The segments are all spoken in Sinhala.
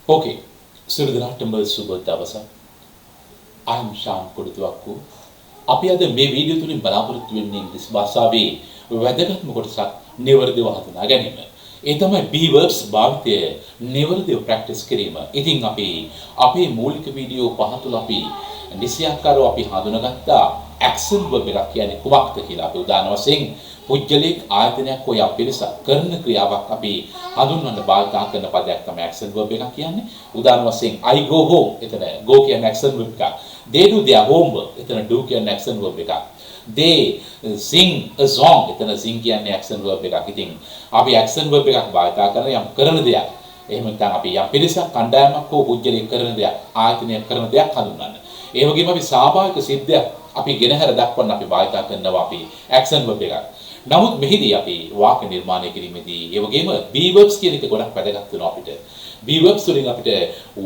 ඕකේ. සියලු දෙනාටම සුබ දවසක්. I'm ශාම් කොඩතුවක්කු. අපි අද මේ වීඩියෝ තුලින් බලාපොරොත්තු වෙන්නේ ඉංග්‍රීසි භාෂාවේ වැදගත්ම කොටසක් නිවැරදිව හඳුනා ගැනීම. ඒ තමයි be verbs භාවිතය නිවැරදිව ප්‍රැක්ටිස් කිරීම. ඉතින් අපි අපේ මූලික වීඩියෝ පහ තුල අපි නිසියාකාරව අපි හඳුනාගත්තා action verb එකක් කියන්නේ කුමක්ද කියලා. අපි උදාහරණ වශයෙන් පුජ්‍යලික ආයතනයක් හෝ පිරිසක් කරන ක්‍රියාවක් අපි හඳුන්වන්න භාවිතා කරන පදයක් තමයි action verb එකක් කියන්නේ. උදාහරණ වශයෙන් I go home එතන go කියන්නේ action verb එකක්. They do their homework එතන do කියන්නේ action verb එකක්. They sing a song එතන sing කියන්නේ action verb එකක්. ඉතින් අපි action verb එකක් භාවිතා කරන යම් කරන දෙයක්. එහෙම නැත්නම් අපි යම් පිරිසක් කණ්ඩායමක් හෝ පුජ්‍යලික කරන දෙයක් ආයතනයක් කරන දෙයක් හඳුන්වන්න. ඒ වගේම අපි ස්වාභාවික සිද්ධියක් අපි ගෙනහැර දක්වන්න අපි භාවිතා කරනවා අපි action verb එකක්. නමුත් මෙහිදී අපි වාක්‍ය නිර්මාණය කිරීමේදී ඒ වගේම be verbs කියන එක ගොඩක් වැදගත් වෙනවා අපිට. be verbs වලින් අපිට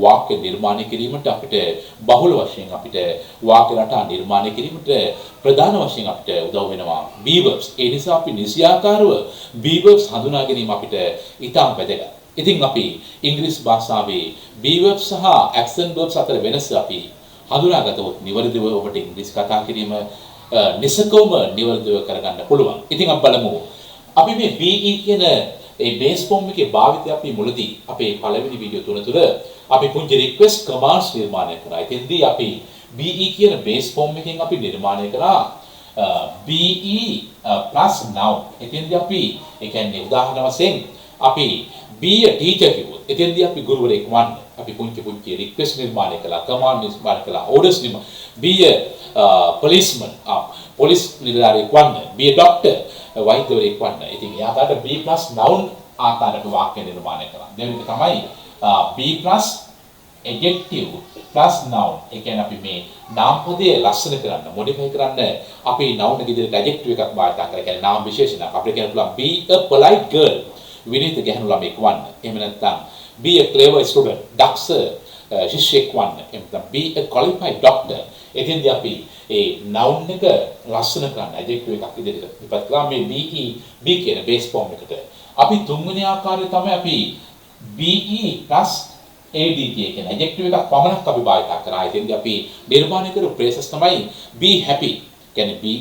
වාක්‍ය නිර්මාණය කිරීමට අපිට බහුල වශයෙන් අපිට වාක්‍ය රටා නිර්මාණය කිරීමට ප්‍රධාන වශයෙන් අපිට උදව් වෙනවා be verbs. ඒ නිසා අපි නිසියාකාරව be verbs හඳුනා ගැනීම අපිට ඉතාම වැදගත්. ඉතින් අපි ඉංග්‍රීසි භාෂාවේ be verbs සහ action verbs අතර වෙනස අපි හඳුනාගත්තොත් නිවැරදිව ඔබට ඉංග්‍රීසි කතා කිරීම නිසකවම නිවැරදිව කරගන්න පුළුවන්. ඉතින් අපි බලමු. අපි මේ be කියන ඒ බේස් ෆෝම් එකේ භාවිතය අපි මුලදී අපේ පළවෙනි වීඩියෝ තුන තුළ අපි පුංචි රික්වෙස්ට් කමාන්ඩ්ස් නිර්මාණය කරා. ඉතින්දී අපි be කියන බේස් ෆෝම් එකෙන් අපි නිර්මාණය කරා be plus noun. ඉතින්දී අපි ඒ කියන්නේ උදාහරණ වශයෙන් අපි be a teacher කිව්වොත් ඉතින්දී අපි ගුරුවරයෙක් වන්න. අපි පුංචි රික්වෙස්ට් නිර්මාණය කළා, කමාන්ඩ් නිර්මාණය කළා, ඕඩර්ස් නිර්මාණය. be a policeman පොලිස් නිලධාරියෙක් වන්න. be a doctor වෛද්‍යවරයෙක් වන්න. ඉතින් එයාට be plus noun ආකාරයට වාක්‍ය නිර්මාණය කරා. දෙවෙනි එක තමයි be plus adjective plus noun. ඒ කියන්නේ අපි මේ නාම පදයේ ලස්සන කරන්න, මොඩිෆයි කරන්න අපි noun එක විදිහට adjective එකක් භාවිත කරලා කියන්නේ නාම විශේෂණයක්. අපිට කියන්න පුළුවන් be a polite girl. විනීත ගැහැණු ළමයෙක් වන්න. එහෙම නැත්නම් be a clever student. දක්ෂ ශිෂ්‍යයෙක් වන්න. එහෙම නැත්නම් be a qualified doctor. එතෙන්දී අපි ඒ noun එක ලස්සන කරන්න adjective එකක් විදිහට ඉපත් කරා මේ be කියන base form එකට. අපි තුන්වෙනි ආකාරය තමයි අපි be plus ad කියන adjective එකක් පමණක් අපි භාවිත කරා. එතෙන්දී අපි නිර්මාණය කරපු phrases තමයි be happy. කියන්නේ be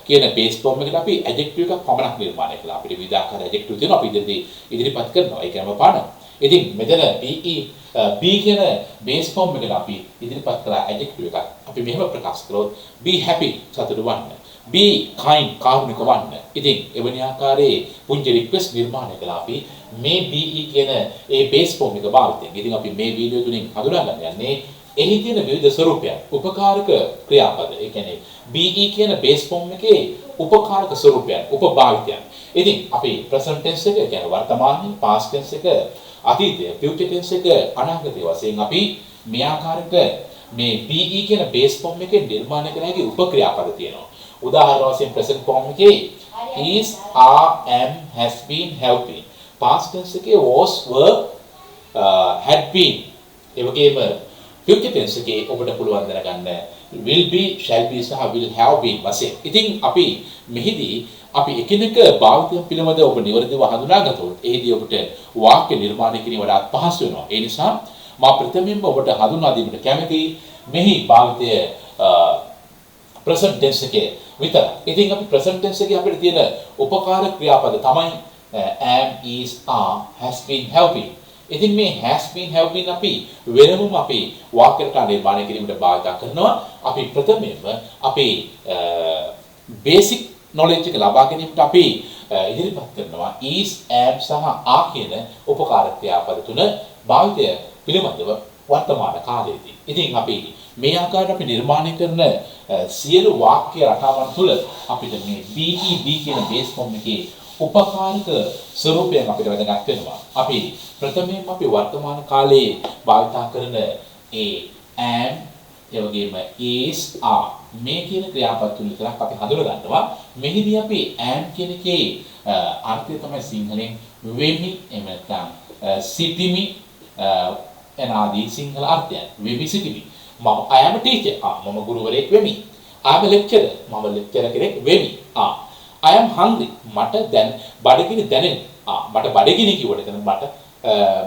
කියන base form එකට අපි adjective එකක් පමණක් නිර්මාණය කළා. අපිට විවිධාකාර adjective තියෙනවා. අපි ඉදිරිපත් කරනවා. ඒ කියනම පාඩම. ඉතින් මෙතන be කියන base form එකට අපි ඉදිරිපත් කරලා adjective එකක් අපි මෙහෙම ප්‍රකාශ කරොත් be happy සතුටු වන්න, be kind කාරුණික වන්න. ඉතින් එවැනි ආකාරයේ පුංචි රික්වෙස්ට් නිර්මාණය කළා අපි මේ be කියන ඒ base form එක භාවිතයෙන්. ඉතින් අපි මේ වීඩියෝ තුලින් හඳුනා ගන්න යන්නේ එහි තියෙන විවිධ ස්වරූපයන්, උපකාරක ක්‍රියාපද. ඒ කියන්නේ be කියන base form එකේ උපකාරක ස්වරූපයන්, උපභාවිතයන්. ඉතින් අපි present tense එක කියන්නේ වර්තමානයේ, past tense එක අතීතය, future tense එක අනාගතය වශයෙන් අපි මේ ආකාරයට මේ be කියන base form එකේ නිර්මාණය කරන හැකි උපක්‍රියාපද තියෙනවා. උදාහරණ වශයෙන් present form එකේ is, are, am, has been, have been. past tense එකේ was, were, had been. ඒ වගේම future tense එකේ ඔබට පුළුවන් දැනගන්න will be, shall be සහ will have been වශයෙන්. ඉතින් අපි මෙහිදී අපි එකිනෙක භාවිතයන් පිළිබඳව ඔබ නිවැරදිව හඳුනාගත්තොත් එහිදී ඔබට වාක්‍ය නිර්මාණය කිරීම වඩාත් පහසු වෙනවා. ඒ නිසා මා ප්‍රථමයෙන්ම ඔබට හඳුන්වා දීමට කැමැතියි මෙහි භාවිතය present tense එකේ විතරයි. ඉතින් අපි present tense එකේ අපිට තියෙන උපකාරක ක්‍රියාපද තමයි am, is, are, has been, have been. ඉතින් මේ has been, have been අපි වෙනමම අපි වාක්‍යයට නිර්මාණය කිරීමට භාවිත කරනවා. අපි ප්‍රථමයෙන්ම අපි basic knowledge එක ලබා ගැනීමට අපි ඉදිරිපත් කරනවා is, am සහ are කියන උපකාරක ක්‍රියාපද තුන භාවිතය පිළිබඳව වර්තමාන කාලයේදී. ඉතින් අපි මේ ආකාරයට අපි නිර්මාණය කරන සියලු වාක්‍ය රටාවන් තුළ අපිට මේ be කියන base form එකේ උපකාරක ස්වරූපයක් අපිට වැදගත් වෙනවා. අපි ප්‍රථමයෙන් අපි වර්තමාන කාලයේ භාවිත කරන ඒ am ඒ වගේම is, are මේ කියන ක්‍රියාපද තුන විතරක් අපි හඳුනා ගන්නවා. මෙහිදී අපි am කියන එකේ අර්ථය තමයි සිංහලෙන් වෙමි, එහෙම නැත්නම් සිටිමි එනාදී සිංහල අර්ථයන්. වෙමි, සිටිමි. I am a teacher. මම ගුරුවරයෙක් වෙමි. I am a lecturer. මම ලෙක්චරර් කෙනෙක් වෙමි. I am hungry. මට දැන් බඩගිනි දැනෙන. මට බඩගිනි කිව්වට එතන මට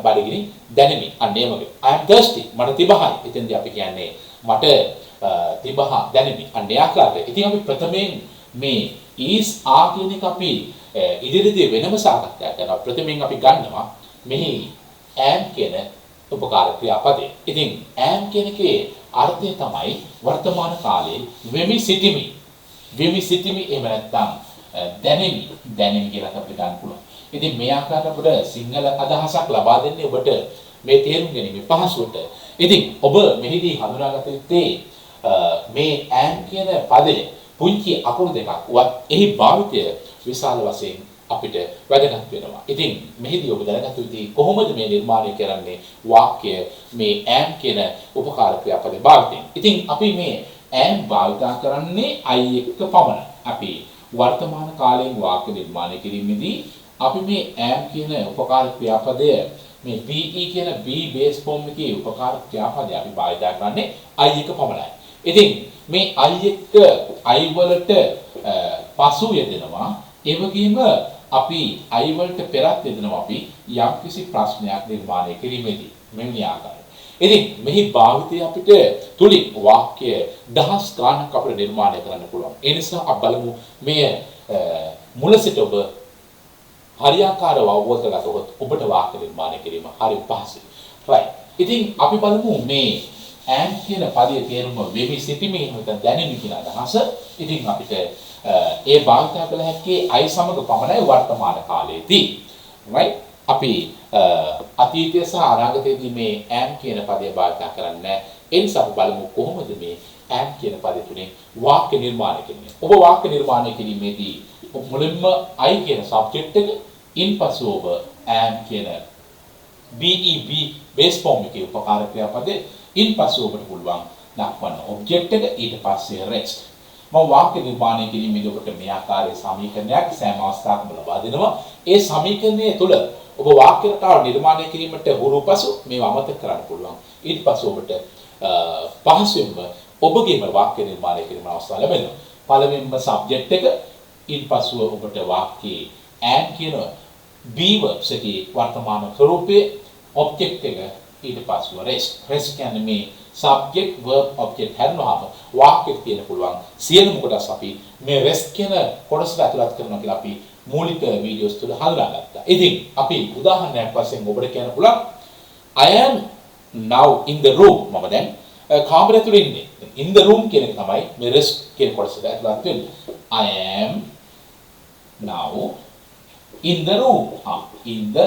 බඩගිනි දැනෙමි. අන්න ඒ වගේ. I am thirsty. මට තිබහයි. එතෙන්දී අපි කියන්නේ මට තිබහ දැනෙමි. අන්න ඒ ආකාරයට. ඉතින් අපි ප්‍රථමයෙන් මේ is are කියන එක අපි ඉදිරියේදී වෙනම සාකච්ඡා කරනවා. ප්‍රථමයෙන් අපි ගන්නවා මෙහි am කියන උපකාර ක්‍රියාපදේ. ඉතින් am කියන එකේ අර්ථය තමයි වර්තමාන කාලයේ වෙමි සිටිමි. වෙමි සිටිමි එහෙම නැත්නම් දැනෙමි කියලා අපිට ගන්න පුළුවන්. ඉතින් මේ ආකාරයට අපිට සිංහල අදහසක් ලබා දෙන්නේ ඔබට මේ තේරුම් ගැනීම පහසුවට. ඉතින් ඔබ මෙහිදී හඳුනාගත යුත්තේ මේ am කියන පදේ පුංචි අකුරු දෙකක් වත් එහි භාවිතය විශාල වශයෙන් අපිට වැදගත් වෙනවා. ඉතින් මෙහිදී ඔබ දැනගත යුත්තේ කොහොමද මේ නිර්මාණය කරන්නේ වාක්‍ය මේ am කියන උපකාර ක්‍රියාපදේ භාවිතයෙන්. ඉතින් අපි මේ am භාවිත කරන්නේ I එක්ක පමණයි. අපි වර්තමාන කාලයෙන් වාක්‍ය නිර්මාණය කිරීමේදී අපි මේ am කියන උපකාර ක්‍රියාපදය මේ be කියන be base form එකේ උපකාර ක්‍රියාපදය අපි භාවිත කරන්නේ I එක පමණයි. ඉතින් මේ I එක්ක I වලට පසු යෙදෙනවා. ඒ වගේම අපි I වලට පෙරත් යෙදෙනවා අපි යම්කිසි ප්‍රශ්නයක් නිර්මාණය කිරීමේදී මෙවැනි ආකාරයි. ඉතින් මෙහි භාවිතය අපිට තුලින් වාක්‍ය දහස් ගණනක් අපිට නිර්මාණය කරන්න පුළුවන්. ඒ නිසා අපි බලමු මේ මුල සිට ඔබ හරියාකාරව අවබෝධ කරගත්තොත් ඔබට වාක්‍ය නිර්මාණය කිරීම හරි පහසුයි. right. ඉතින් අපි බලමු මේ am කියන පදයේ තේරුම වෙමි සිටිමි නැත්නම් දැනෙමි කියන අදහස. ඉතින් අපිට ඒ භාවිත කළ හැකි I සමග පමණයි වර්තමාන කාලයේදී. right. අපි අතීතය සහ අනාගතයේදී මේ am කියන පදය භාවිත කරන්නේ. ඒ නිසා අපි බලමු කොහොමද මේ am කියන පදය තුලින් වාක්‍ය නිර්මාණය කරන්නේ. ඔබ වාක්‍ය නිර්මාණය කිරීමේදී මුලින්ම I කියන subject එක ඉන්පසු ඔබ am කියන BEB base form එකේ උපකාර ක්‍රියාපදේ ඉන්පසු ඔබට පුළුවන් දක්වන්න object එක ඊට පස්සේ rest. මම වාක්‍ය නිර්මාණය කිරීමේදී ඔබට මේ ආකාරයේ සමීකරණයක් සෑම අවස්ථාවකම ලබා දෙනවා. ඒ සමීකරණය තුළ ඔබ වාක්‍ය රටාව නිර්මාණය කිරීමට හුරු පසු මේව අමතක කරන්න පුළුවන්. ඊට පස්සේ ඔබට පහසුවෙන්ම ඔබගේම වාක්‍ය නිර්මාණය කිරීම අවස්ථාව ලැබෙනවා. පළවෙනිම subject එක ඉන්පසුව ඔබට වාක්‍යයේ am කියන be verbs එකේ වර්තමාන ස්වරූපයේ object එක ඊට පස්ව rest කියන්නේ මේ subject verb object හැරුණාම වාක්‍යෙක තියෙන පුළුවන් සියලුම කොටස් අපි මේ rest කියන කොටසට ඇතුළත් කරනවා කියලා අපි මූලික වීඩියෝස් තුල හඳුනාගත්තා. ඉතින් අපි උදාහරණයක් වශයෙන් ඔබට කියන්න පුළුවන් I am now in the room. මම දැන් කාමරය තුල ඉන්නේ. in the room කියන එක තමයි මේ rest කියන කොටසට ඇතුළත් වෙන්නේ. I am now in the room. in the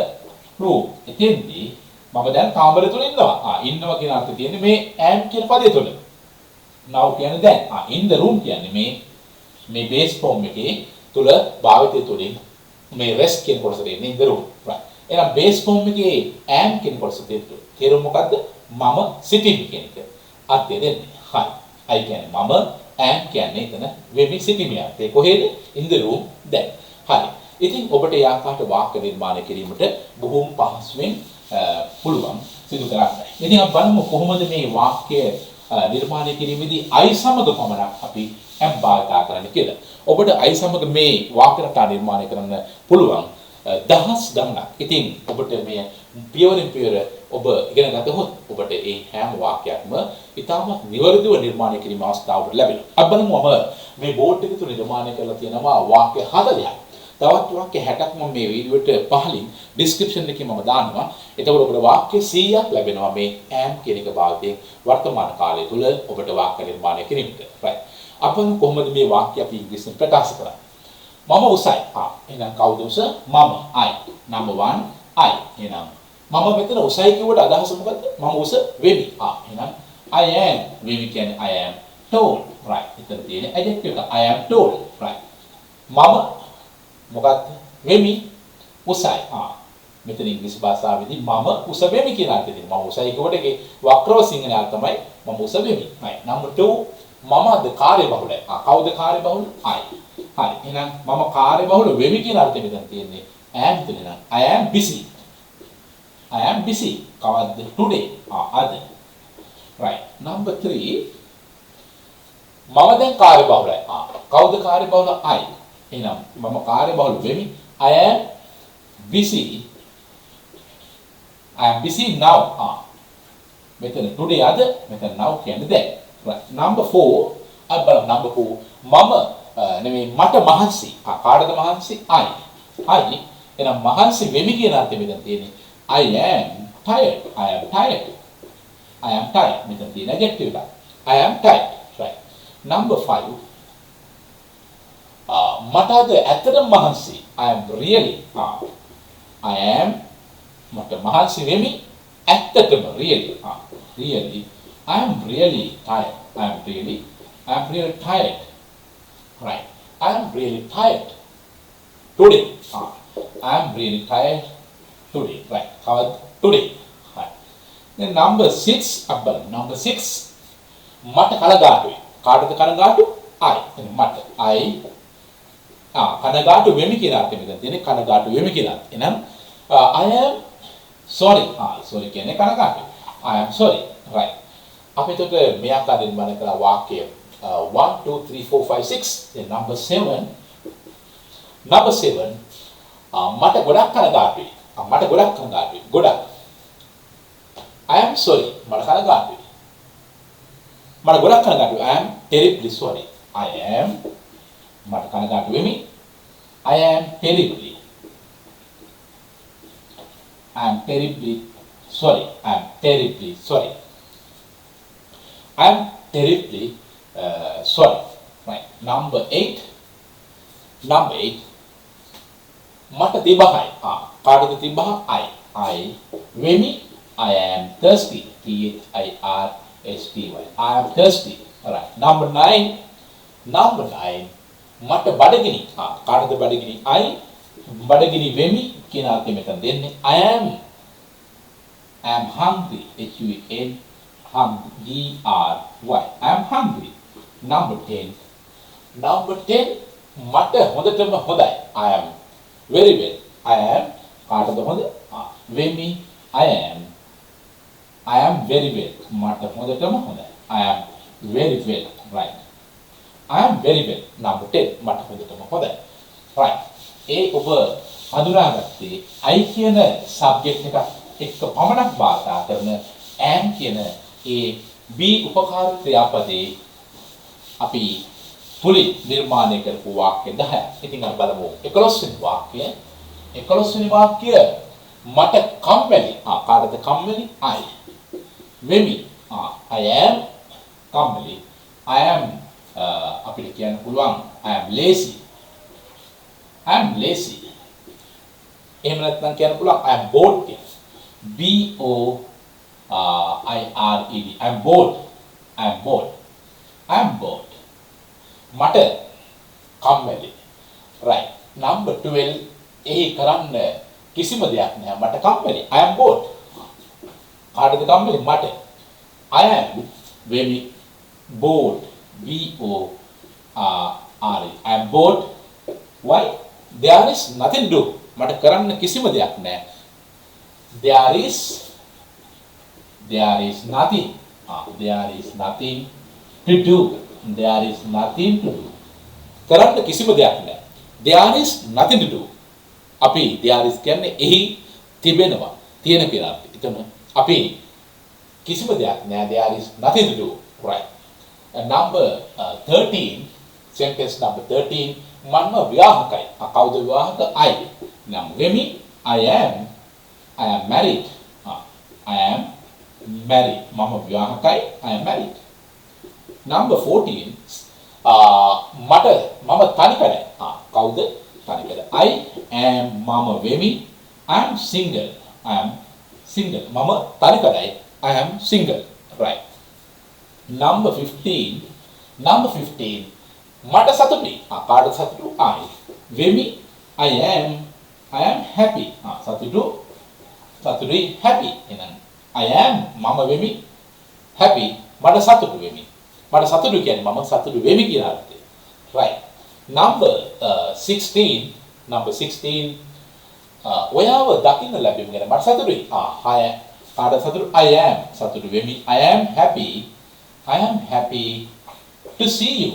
room. එතෙන්දී මම දැන් කාමරය තුල ඉන්නවා. ඉන්නවා කියන අර්ථය තියෙන්නේ මේ am කියන පදය තුල. now කියන්නේ දැන්. in the room කියන්නේ මේ base form එකේ තුල භාවිතය තුලින් මේ rest කියන කොටස දෙන්නේ in the room. right. එහෙනම් base form එකේ am කියන කොටස දෙන්නේ. තේරුම මොකද්ද? මම සිටිමි කියන එක. අර්ථය දෙන්නේ. හරි. I කියන්නේ මම am කියන්නේ එතන වෙමි සිටිමි අර්ථය. කොහේද? in the room දැන්. හරි. ඉතින් ඔබට ඒ ආකාරයට වාක්‍ය නිර්මාණය කිරීමට බොහෝම පහසුවෙන් පුළුවන් සිදු කරන්න. ඉතින් අපි බලමු කොහොමද මේ වාක්‍ය නිර්මාණය කිරීමේදී I සමග පමණක් අපි am භාවිත කරන්න කියලා. ඔබට I සමග මේ වාක්‍ය රටා නිර්මාණය කරන්න පුළුවන් දහස් ගණනක්. ඉතින් ඔබට මේ පියවරෙන් පියවර ඔබ ඉගෙන ගත්තොත් ඔබට ඒ හැම වාක්‍යයක්ම ඉතාමත් නිවැරදිව නිර්මාණය කිරීම අවස්ථාවට ලැබෙනවා. අපි බලමු මේ බෝඩ් එක තුල නිර්මාණය කරලා තියෙනවා වාක්‍ය 40ක්. තවත් වාක්‍ය 60ක් මම මේ වීඩියෝවට පහලින් description එකේ මම දානවා. එතකොට ඔබට වාක්‍ය 100ක් ලැබෙනවා මේ am කියන එක භාවිතයෙන් වර්තමාන කාලය තුල ඔබට වාක්‍ය නිර්මාණය කිරීමට. right. අපි කොහොමද මේ වාක්‍ය අපි ඉංග්‍රීසියෙන් ප්‍රකාශ කරන්නේ? මම උසයි. එහෙනම් කවුද උස? මම. I. number 1 I. එහෙනම් මම මෙතන උසයි කියුවට අදහස මොකද්ද? මම උස වෙමි. එහෙනම් I am වෙමි කියන්නේ I am tall. right. එතන තියෙන adjective එක I am tall. right. මම මොකක්ද? වෙමි උසයි. මෙතන ඉංග්‍රීසි භාෂාවේදී මම උස වෙමි කියන අර්ථය දෙනවා. මම උසයි කියවට ඒකේ වක්‍රව සිංහල අර්ථ තමයි මම උස වෙමි. right. number 2 මමද කාර්යබහුලයි. කවුද කාර්යබහුල? I. හරි. එහෙනම් මම කාර්යබහුල වෙමි කියන අර්ථය මෙතන තියෙන්නේ am තුන. I am busy. I am busy. කවද්ද? today. අද. right. number 3 මම දැන් කාර්යබහුලයි. කවුද කාර්යබහුල? I. එහෙනම් මම කාර්යබහුල වෙමි. I am busy I am busy now. මෙතන today අද මෙතන now කියන්නේ දැන්. right. number 4 අපි බලමු number 4 මම නෙමෙයි මට මහන්සි. කාටද මහන්සි? I එහෙනම් මහන්සි වෙමි කියන අර්ථය මෙතන තියෙන්නේ I am tired. I am tired. I am tired. මෙතන තියෙන adjective එක. I am tired. right. number 5 මට අද ඇත්තටම මහන්සි. I am really I am මට මහන්සි වෙමි ඇත්තටම really really I am really tired. I am really tired. right. I am really tired today. I am really tired today. right. today. right. then number 6 අපි බලමු number 6 මට කනගාටුයි. කාටද කනගාටු? I මට I කනගාටු වෙමි කියන අර්ථය මෙතන තියෙන්නේ කනගාටු වෙමි කියන අර්ථය. එහෙනම් I am sorry. sorry කියන්නේ කනගාටු. I am sorry. right. අපි එතකොට මේ ආකාරයෙන් බලන කලා වාක්‍ය 1 2 3 4 5 6 then number 7 මට ගොඩක් කනගාටුයි. මට ගොඩක් කනගාටුයි. ගොඩක් I am sorry. මට කනගාටුයි. මට ගොඩක් කනගාටුයි. I am terribly sorry. I am මට කනගාටු වෙමි. I am terribly sorry. I am terribly sorry. I am terribly sorry. right. number 8 මට තිබහයි. කාටද තිබහ? I වෙමි. I am thirsty. thirsty. I am thirsty. right. number 9 මට බඩගිනි. කාටද බඩගිනි? I බඩගිනි වෙමි කියන අර්ථය මෙතන දෙන්නේ I am hungry. HUN hungry. I am hungry. number 10 මට හොඳටම හොඳයි. I am very well. I am කාටද හොඳ? වෙමි. I am very well. මට හොඳටම හොඳයි. I am very well. right. I am very well. number 10 මට හොඳටම හොඳයි. right. ඒ ඔබ හඳුනාගත්තේ I කියන subject එක එක්ක පමණක් භාවිත කරන am කියන ඒ be උපකාර ක්‍රියාපදේ අපි තුලින් නිර්මාණය කරපු වාක්‍ය 10ක්. ඉතින් අපි බලමු 11 වෙනි වාක්‍යය. 11 වෙනි වාක්‍යය මට කම්මැලි. කාටද කම්මැලි? I වෙමි. I am කම්මැලි. I am අපිට කියන්න පුළුවන් I am lazy. I am lazy. එහෙම නැත්නම් කියන්න පුළුවන් I am bored කියලා. BOIRED. I am bored. මට කම්මැලි. right. number 12 එහි කරන්න කිසිම දෙයක් නැහැ. මට කම්මැලි. I am bored. කාටද කම්මැලි? මට. I am very bored. BORED. I am bored. why? there is nothing to do. මට කරන්න කිසිම දෙයක් නැහැ. there is nothing. there is nothing to do. there is nothing to do. කරන්න කිසිම දෙයක් නැහැ. there is nothing to do. අපි there is කියන්නේ එහි තිබෙනවා. තියෙන කියලා අපි. එතන අපි කිසිම දෙයක් නැහැ. there is nothing to do. right. and number 13 sentence number 13 මම විවාහකයි. කවුද විවාහක? I. නම් වෙමි. I am married. I am married. මම විවාහකයි. I am married. number 14 මම තනිකඩයි. කවුද? තනිකඩ. I am මම වෙමි. I am single. මම තනිකඩයි. I am single. right. number 15 මට සතුටුයි. කාටද සතුටු? I වෙමි. I am happy. සතුටුයි happy. එහෙනම් I am මම වෙමි happy. මට සතුටු වෙමි. මට සතුටු කියන්නේ මම සතුටු වෙමි කියන අර්ථය. right. number 16 ඔයාව දකින්න ලැබීම ගැන මට සතුටුයි. කාටද සතුටු? I am සතුටු වෙමි. I am happy to see you.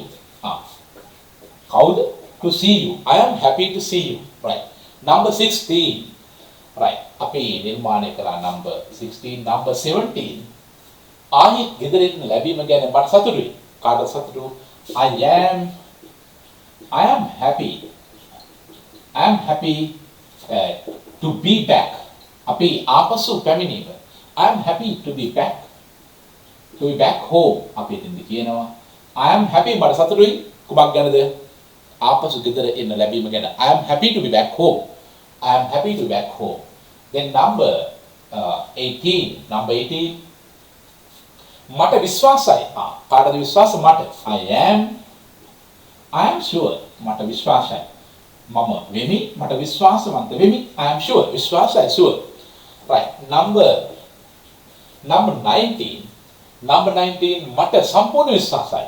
කවුද? To see you. I am happy to see you. right. number 16 right. අපි නිර්මාණය කළා number 16 number 17 ආයෙත් ගෙදරින් ලැබීම ගැන මට සතුටුයි. කාටද සතුටු? I am happy. I am happy to be back. අපි ආපසු පැමිණීම. I am happy to be back. To be back home. අපි එතනදි කියනවා I am happy මට සතුටුයි කුමක් ගැනද? ආපසු ගෙදර එන්න ලැබීම ගැන. I am happy to be back home. I am happy to be back home. Then number 18. Number 18. මට විශ්වාසයි. කාටද විශ්වාස? මට. I am sure. මට විශ්වාසයි. මම වෙමි. මට විශ්වාසවන්ත වෙමි. I am sure. විශ්වාසයි sure. Right. Number 19. Number 19 මට සම්පූර්ණ විශ්වාසයි.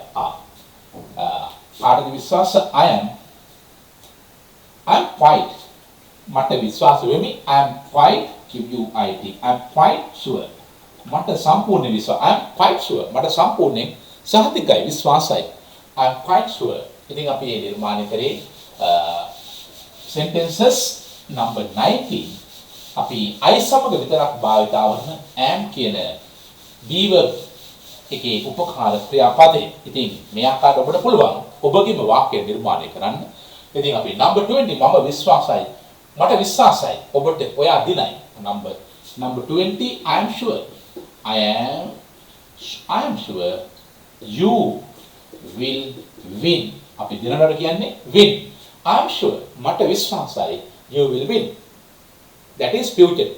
කාටද විශ්වාස? I am quite. මට විශ්වාස වෙමි. I am quite QUIT. I am quite sure. මට සම්පූර්ණ විශ්වාස. I am quite sure. මට සම්පූර්ණයෙන් සහතිකයි විශ්වාසයි. I am quite sure. ඉතින් අපි මේ නිර්මාණය කරේ sentences number 19 අපි I සමග විතරක් භාවිතා වන am කියන be verb එකේ උපකාර ක්‍රියාපදේ. ඉතින් මේ ආකාරයට ඔබට පුළුවන් ඔබගේම වාක්‍ය නිර්මාණය කරන්න. ඉතින් අපි number 20 මම විශ්වාසයි. මට විශ්වාසයි. ඔබට ඔයා දිනයි. number 20 I am sure. I am sure you will win. අපි දිනනට කියන්නේ win. I am sure මට විශ්වාසයි you will win. That is future.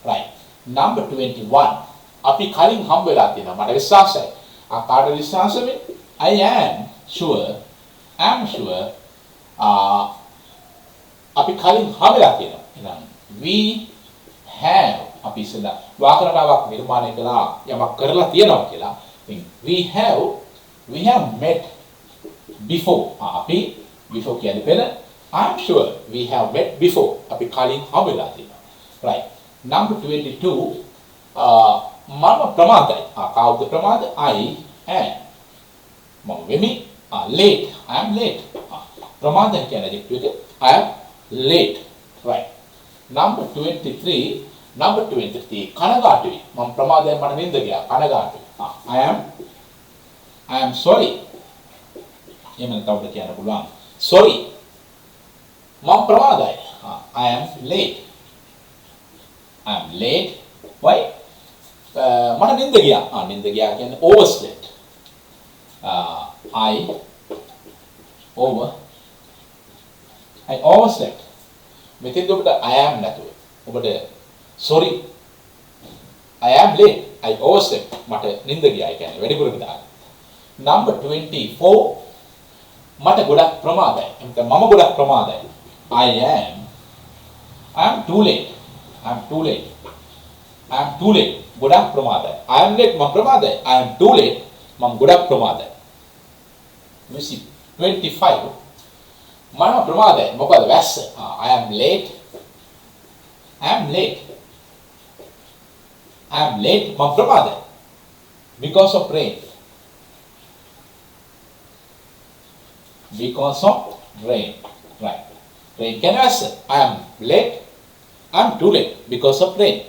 Right. Number 21 අපි කලින් හම්බ වෙලා තියෙනවා මට විශ්වාසයි. කාට විශ්වාස වෙන්නේ? I am sure. අපි කලින් හම්බ වෙලා තියෙනවා. එහෙනම් we have අපි ඉස්සෙල්ලා වාක්‍යරටාවක් නිර්මාණය කළා යමක් කරලා තියෙනවා කියලා. ඉතින් we have met before. අපි before කියන්නේ පෙර. I'm sure we have met before. අපි කලින් හම්බ වෙලා තියෙනවා. Right. Number 22 මම ප්‍රමාදයි. කවුද ප්‍රමාද? I am. මම වෙමි. Late. I am late. ප්‍රමාද කියන adjective එක I am late. Right. Number 23 කනගාටුයි. මම ප්‍රමාදයෙන් මට නින්ද ගියා. කනගාටුයි. I am sorry. එහෙම නැත්නම් කියන්න පුළුවන්. Sorry. මම ප්‍රමාදයි. I am late. Why? මට නින්ද ගියා. නින්ද ගියා කියන්නේ overslept. I overslept. මෙතෙන්ද ඔබට I am නැතුව. ඔබට sorry. I am late. I overslept. මට නින්ද ගියා කියන්නේ වැඩිපුර විතරයි. Number 24 මට ගොඩක් ප්‍රමාදයි. එතන මම ගොඩක් ප්‍රමාදයි. I am too late. ගොඩක් ප්‍රමාදයි. I am late මම ප්‍රමාදයි. I am too late මම ගොඩක් ප්‍රමාදයි. 25 මම ප්‍රමාදයි. මොකද වැස්ස. I am late මම ප්‍රමාදයි. Because of rain. Right. Rain can answer. I am late. I am too late because of rain.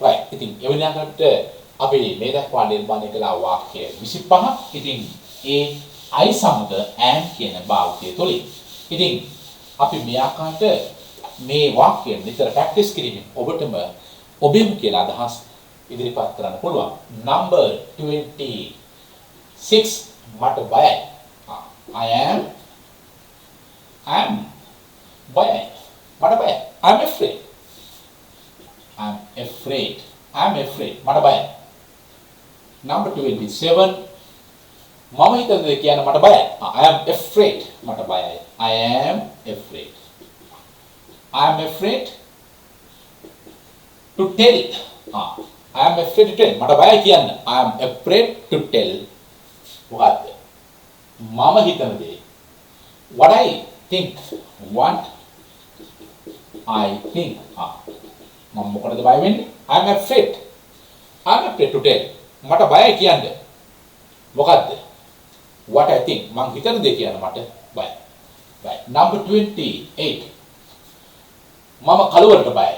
Right. ඉතින් එවැනිකට අපි මේ දක්වා නිර්මාණය කළ වාක්‍ය 25. ඉතින් ඒ I සමග am කියන භාවිතය තුලින්. ඉතින් අපි මේ ආකාරයට මේ වාක්‍ය නිතර ප්‍රැක්ටිස් කිරීමෙන් ඔබටම ඔබෙම කියලා අදහස් ඉදිරිපත් කරන්න පුළුවන්. Number 26 මට බයයි. I am බයයි. මට බයයි. I am afraid. මට බයයි. Number 27 මම හිතන දේ කියන්න මට බයයි. I am afraid. මට බයයි. I am afraid to tell. I am afraid to tell. මට බයයි කියන්න. I am afraid to tell. මොකක්ද? මම හිතන දේ. What I think. මම මොකටද බය වෙන්නේ? I am afraid to tell. මට බයයි කියන්න. මොකද්ද? What I think. මං හිතන දේ කියන්න මට බයයි. Right. Number 28. මම කලවරට බයයි.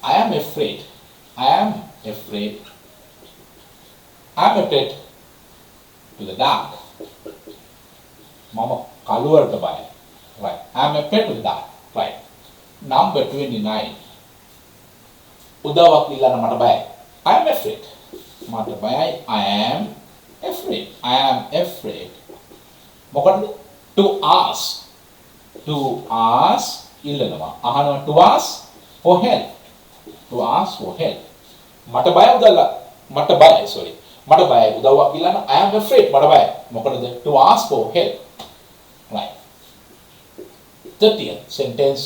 I am afraid. I am afraid. I am afraid to the dark. Mama කළුවරට බයයි. Right. I am afraid to the dark. Right. Number 29. උදව්වක් ඉල්ලන්න මට බයයි. I am afraid. මට බයයි. I am afraid. I am afraid. මොකටද? To ask. To ask ඉල්ලනවා. අහනවා to ask for help. To ask for help. මට බයයි උදව්ව. මට බයයි sorry. මට බයයි උදව්වක් ඉල්ලන්න. I am afraid. මට බයයි. මොකටද? To ask for help. Right. 30th sentence.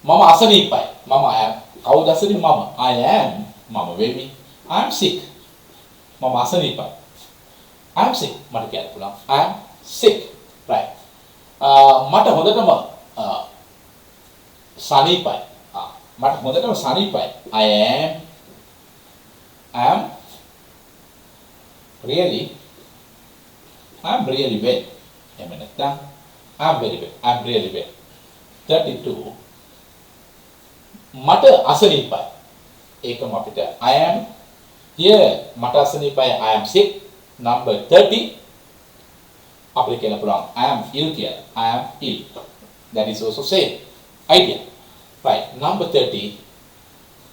මම අසනීපයි. මම කවුද අසනීප? මම. I am. මම වෙමි. I am sick. මම අසනීපයි. I am sick. මට කියන්න පුළුවන්. I am sick. Right. මට හොඳටම සනීපයි. මට හොඳටම සනීපයි. I am really well. එහෙම නැත්නම් I am very well. I am really well. 32 මට අසනීපයි. ඒකම අපිට I am here මට අසනීපයි. I am sick. Number 30 අපිට කියන්න පුළුවන් I am ill කියලා. I am ill. That is also same idea. Right. Number 30.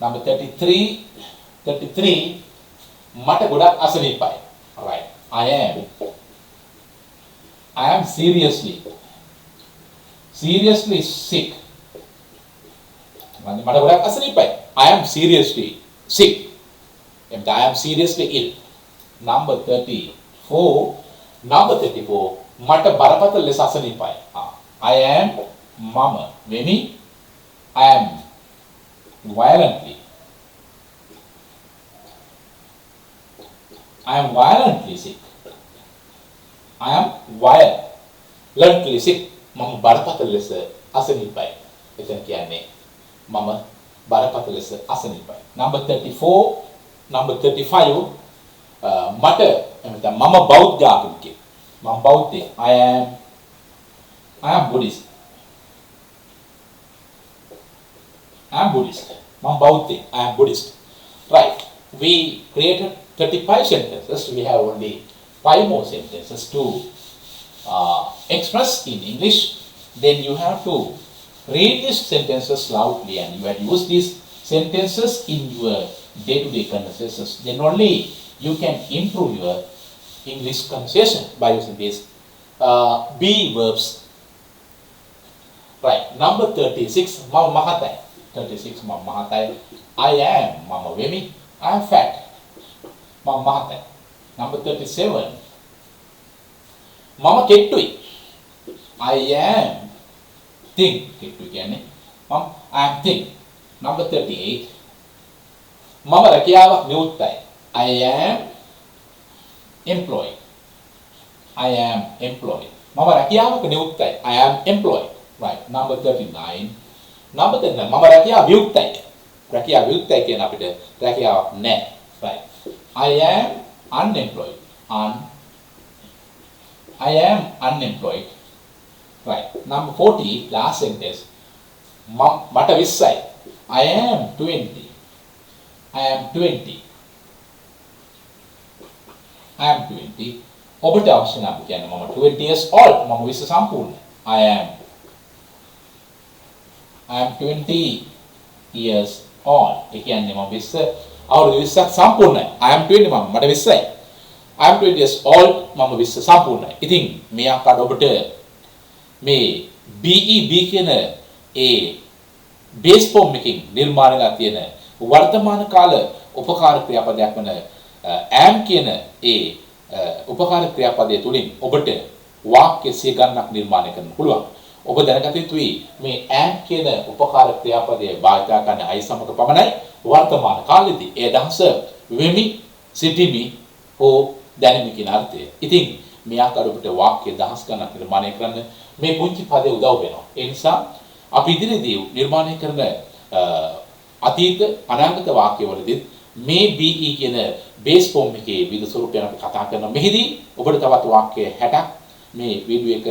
Number 33 මට ගොඩක් අසනීපයි. Right. I am seriously sick. මට ගොඩක් අසනීපයි. I am seriously sick. එතන I am seriously ill. Number 34 මට බරපතල ලෙස අසනීපයි. I am මම වෙමි. I am violently sick. I am violently sick. මම බරපතල ලෙස අසනීපයි. එතන කියන්නේ මම බරපතල ලෙස අසනීපයි. Number 34, number 35 මට එමෙතන මම බෞද්ධ ආගමිකයෙක්. මම බෞද්ධයෙක්. I am Buddhist. I am Buddhist. මම බෞද්ධයෙක්. I am Buddhist. Right. We created 35 sentences. We have only 5 more sentences to express in English. Then you have to read these sentences loudly and you have to use these sentences in your day-to-day conversations. Then only you can improve your English conversation by using these be verbs. Right. Number 36 mama mahatai. 36 mama mahatai. I am mama vemi. I am fat. Mama mahatai. Number 37 mama kettui. I am thin. Kettui කියන්නේ mama I am thin. Number 38 mama රැකියාවක් නියුක්තයි. I am employed. I am employed. මම රැකියාවක නියුක්තයි. I am employed. Right. Number 39 මම රැකියාව වියුක්තයි. රැකියාව වියුක්තයි කියන අපිට රැකියාවක් නැහැ. Right. I am unemployed. I am unemployed. Right. Number 40 last sentence මට 20යි. I am 20. I am 20. I am 20. ඔබට අවශ්‍ය නම් කියන්නේ මම 20 years old. මම 20 සම්පූර්ණ. I am 20 years old. ඒ කියන්නේ මම 20 අවුරුදු 20ක් සම්පූර්ණයි. I am 20 මට 20යි. I am 20 years old. මම 20 සම්පූර්ණයි. ඉතින් මේ ආකාරයට ඔබට මේ BEB කියන ඒ බේස් ෆෝම් එකකින් නිර්මාණයලා තියෙන වර්තමාන කාල උපකාර ක්‍රියාපදයක් වන am කියන ඒ උපකාර ක්‍රියාපදයේ තුලින් ඔබට වාක්‍ය 100 ගණනක් නිර්මාණය කරන්න පුළුවන්. ඔබ දැනගත යුතුයි මේ am කියන උපකාර ක්‍රියාපදයේ භාවිත කරන අය සමග පමණයි වර්තමාන කාලෙදී ඒ අදහස වෙමි සිටිමි හෝ දැනෙමි කියන අර්ථය. ඉතින් මේ ආකාරයට වාක්‍ය දහස් ගණනක් නිර්මාණය කරන්න මේ පුංචි පදේ උදව් වෙනවා. ඒ නිසා අපි ඉදිරියේදී නිර්මාණය කරන අතීත අනාගත වාක්‍යවලදී මේ BE කියන බේස් ෆෝම් එකේ විවිධ ස්වරූපයන් අපි කතා කරනවා. මෙහිදී ඔබට තවත් වාක්‍ය 60ක් මේ වීඩියෝ එක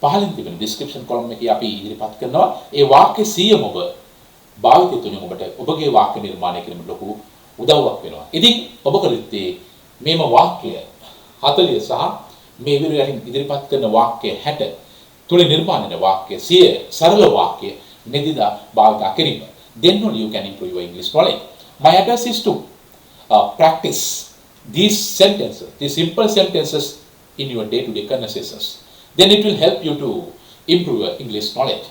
පහළින් තිබෙන description column එකේ අපි ඉදිරිපත් කරනවා. ඒ වාක්‍ය 100ම ඔබ භාවිතය තුලින් ඔබට ඔබගේ වාක්‍ය නිර්මාණය කිරීමට ලොකු උදව්වක් වෙනවා. ඉතින් ඔබ කළ යුත්තේ මේම වාක්‍ය 40 සහ මේ විදිහට ඉදිරිපත් කරන වාක්‍ය 60 තුලින් නිර්මාණය වෙන වාක්‍ය 100 සරල වාක්‍ය නිදිදා භාවිත කිරීම. Then only you can improve your English knowledge. My advice is to practice these sentences, these simple sentences in your day-to-day conversations. Then it will help you to improve your English knowledge.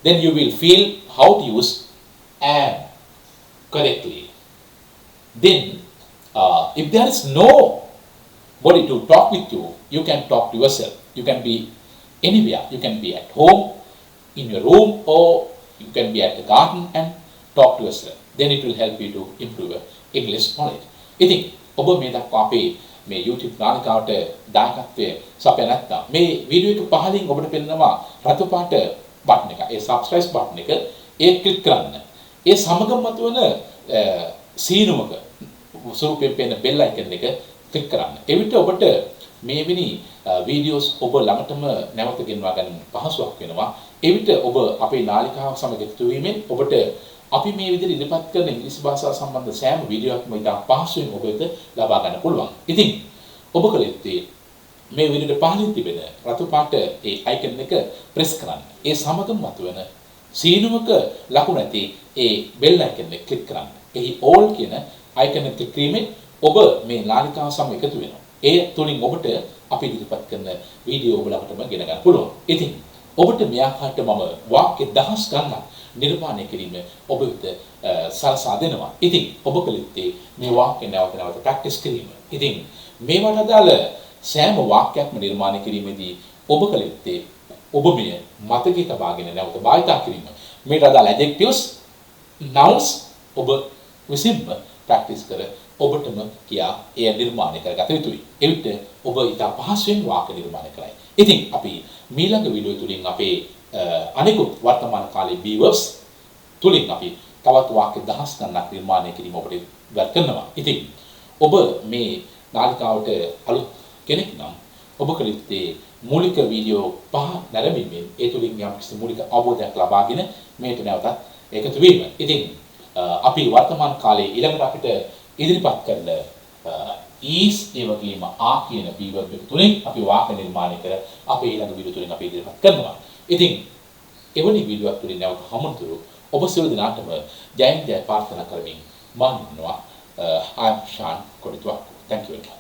Then you will feel how to use am correctly. Then, if there is nobody to talk with you, you can talk to yourself. You can be anywhere. You can be at home, in your room, or you can be at the garden and talk to yourself. Then it will help you to improve your English knowledge. ඉතින් ඔබ මේ දක්වා අපේ මේ YouTube නාලිකාවට දායකත්වයේ සපය නැත්නම් මේ වීඩියෝ එක පහලින් ඔබට පෙන්නනවා රතු පාට බටන් එක. ඒ subscribe බටන් එක ඒ ක්ලික් කරන්න. ඒ සමගම මතුවන සීනුවක ස්වරූපයෙන් පෙනෙන bell icon එක ක්ලික් කරන්න. එවිට ඔබට මේ වෙනි වීඩියෝස් ඔබ ළඟටම නැවත ගෙන්වා ගන්න පහසුවක් වෙනවා. එවිට ඔබ අපේ නාලිකාව සමග එකතු වීමෙන් ඔබට අපි මේ විදිහට ඉදිරිපත් කරන ඉංග්‍රීසි භාෂාව සම්බන්ධ සෑම වීඩියෝ එකක්ම ඉතා පහසුවෙන් ඔබට ලබා ගන්න පුළුවන්. ඉතින් ඔබ කළ යුත්තේ මේ විදිහට පහළින් තිබෙන රතු පාට ඒ icon එක press කරන්න. ඒ සමගම මතුවෙන සීනුවක ලකුණ ඇති ඒ bell icon එක click කරන්න. එහි all කියන icon එක click කිරීමෙන් ඔබ මේ නාලිකාව සමග එකතු වෙනවා. ඒ තුලින් ඔබට අපි ඉදිරිපත් කරන වීඩියෝ ඔබ ළඟටම ගෙන ගන්න පුළුවන්. ඉතින් ඔබට මේ ආකාරයට මම වාක්‍ය දහස් ගණනක් නිර්මාණය කිරීම ඔබ වෙත සලසා දෙනවා. ඉතින් ඔබ කළ යුත්තේ මේ වාක්‍ය නැවත නැවත ප්‍රැක්ටිස් කිරීම. ඉතින් මේවට අදාළ සෑම වාක්‍යයක්ම නිර්මාණය කිරීමේදී ඔබ කළ යුත්තේ ඔබ මේ මතකයේ තබාගෙන නැවත භාවිත කිරීම. මේට අදාළ adjectives, nouns ඔබ විසින්ම ප්‍රැක්ටිස් කර ඔබටම කියා එය නිර්මාණය කරගත යුතුයි. එවිට ඔබ ඉතා පහසුවෙන් වාක්‍ය නිර්මාණය කරයි. ඉතින් අපි ඊළඟ වීඩියෝ තුලින් අපේ අනිකුත් වර්තමාන කාලයේ B-verbs තුලින් අපි තවත් වාක්‍ය දහස් ගණනක් නිර්මාණය කිරීම ඔබට ඉවත් කරනවා. ඉතින් ඔබ මේ නාලිකාවට අලුත් කෙනෙක් නම් ඔබ කළ යුත්තේ මූලික වීඩියෝ 5 නැරඹීමෙන් ඒ තුලින් යම්කිසි මූලික අවබෝධයක් ලබාගෙන මේට නැවතත් එකතු වීම. ඉතින් අපි වර්තමාන කාලයේ ඊළඟට අපිට ඉදිරිපත් කරන is ඒ වගේම are කියන B-verb එක තුලින් අපි වාක්‍ය නිර්මාණය කර අපේ ඊළඟ වීඩියෝ තුලින් අපි ඉදිරිපත් කරනවා. ඉතින් එවැනි වීඩියෝ එකක් තුලින් නැවත හමුතුරු ඔබ සියලු දෙනාටම ජයෙන් ජය ප්‍රාර්ථනා කරමින් මම ඉන්නවා I am Shan Kodituakku. Thank you very much.